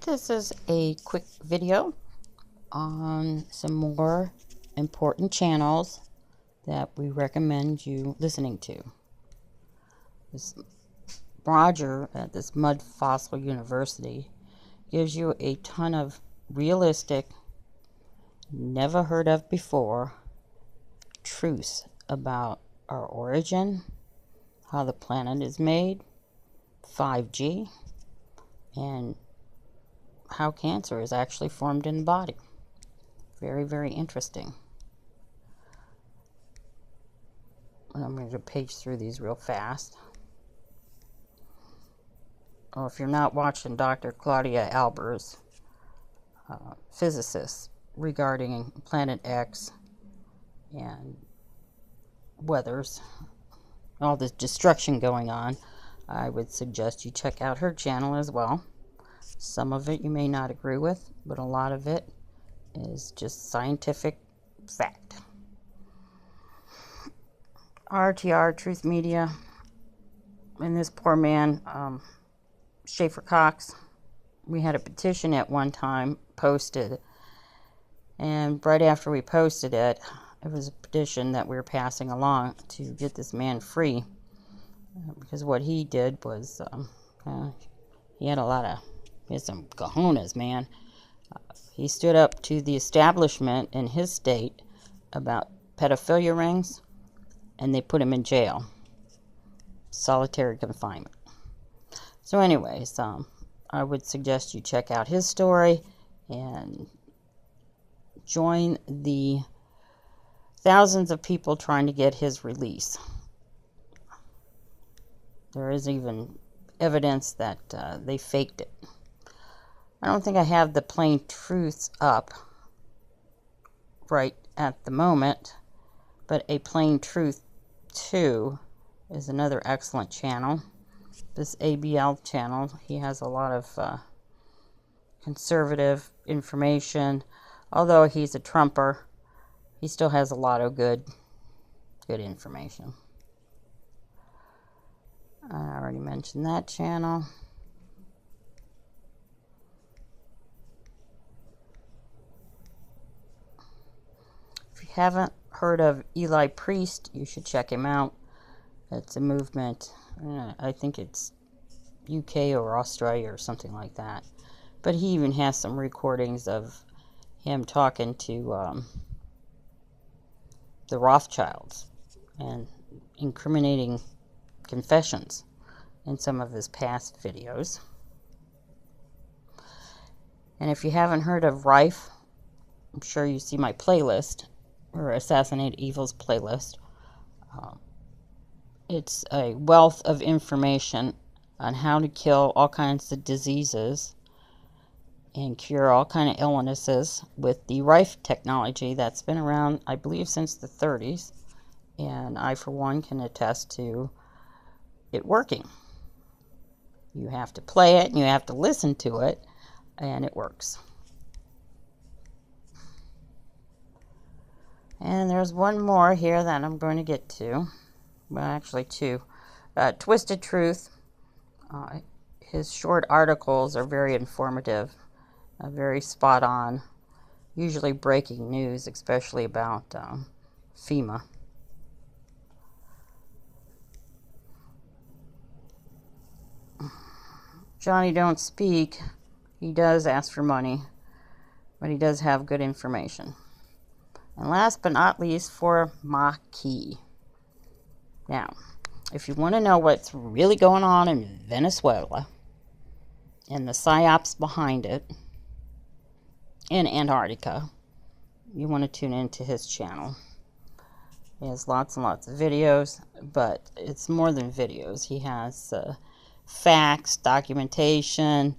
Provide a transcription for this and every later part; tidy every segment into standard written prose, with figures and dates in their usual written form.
This is a quick video on some more important channels that we recommend you listening to. This Roger at this Mud Fossil University gives you a ton of realistic, never heard of before truths about our origin, how the planet is made, 5G, and how cancer is actually formed in the body. Very, very interesting. I'm going to page through these real fast. Oh, if you're not watching Dr. Claudia Albers, physicist, regarding Planet X and weathers, all this destruction going on, I would suggest you check out her channel as well. Some of it you may not agree with, but a lot of it is just scientific fact. RTR, Truth Media, and this poor man, Schaefer Cox, we had a petition at one time posted, and right after we posted it, it was a petition that we were passing along to get this man free, because what he did was, he had some cojones, man. He stood up to the establishment in his state about pedophilia rings, and they put him in jail. Solitary confinement. So anyways, I would suggest you check out his story and join the thousands of people trying to get his release. There is even evidence that they faked it. I don't think I have the plain truths up right at the moment, but A Plain Truth 2 is another excellent channel. This ABL channel, he has a lot of conservative information. Although he's a Trumper, he still has a lot of good information. I already mentioned that channel. If you haven't heard of Eli Priest, you should check him out. It's a movement, I think it's UK or Australia or something like that. But he even has some recordings of him talking to the Rothschilds and incriminating confessions in some of his past videos. And if you haven't heard of Rife, I'm sure you see my playlist, or Assassinate Evil's playlist. It's a wealth of information on how to kill all kinds of diseases and cure all kinds of illnesses with the Rife technology that's been around, I believe, since the 30s. And I, for one, can attest to it working. You have to play it and you have to listen to it, and it works. And there's one more here that I'm going to get to. Well, actually two. Twisted Truth. His short articles are very informative, very spot on, usually breaking news, especially about FEMA. Johnny Don't Speak, he does ask for money, but he does have good information. And last but not least, for Maquis. Now, if you want to know what's really going on in Venezuela and the psyops behind it in Antarctica, you want to tune into his channel. He has lots and lots of videos, but it's more than videos. He has facts, documentation,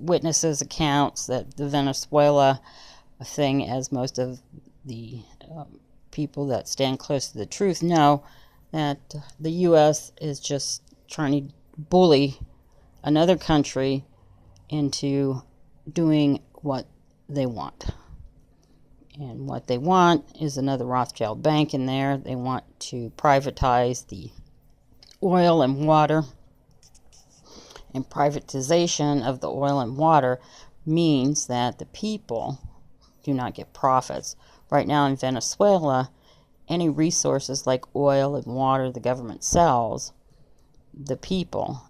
witnesses' accounts that the Venezuela thing, as most of the people that stand close to the truth know, that the U.S. is just trying to bully another country into doing what they want. And what they want is another Rothschild bank in there. They want to privatize the oil and water And privatization of the oil and water means that the people do not get profits. Right now in Venezuela, any resources like oil and water the government sells, the people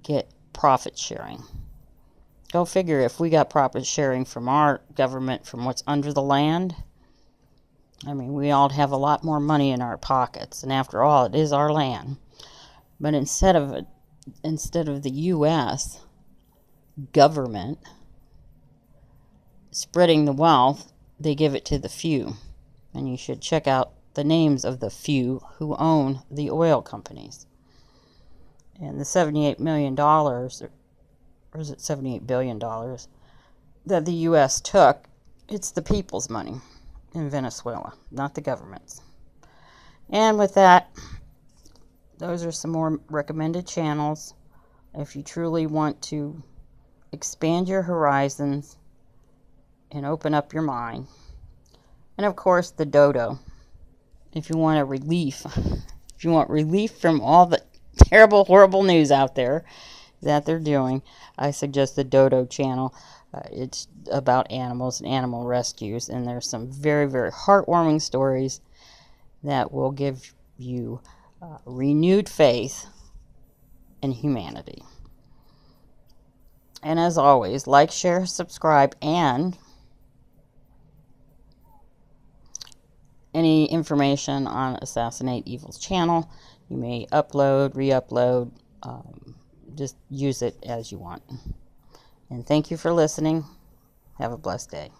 get profit sharing. Go figure, if we got profit sharing from our government from what's under the land, I mean, we all have a lot more money in our pockets. And after all, it is our land. But instead of the U.S. government spreading the wealth, they give it to the few. And you should check out the names of the few who own the oil companies. And the $78 million, or is it $78 billion, that the U.S. took, it's the people's money in Venezuela, not the government's. And with that, those are some more recommended channels if you truly want to expand your horizons and open up your mind. And of course, the dodo. If you want if you want relief from all the terrible, horrible news out there that they're doing, I suggest the Dodo channel. It's about animals and animal rescues, and there's some very, very heartwarming stories that will give you renewed faith in humanity. And as always, like, share, subscribe, and any information on Assassinate Evil's channel, you may upload, re-upload, just use it as you want. And thank you for listening. Have a blessed day.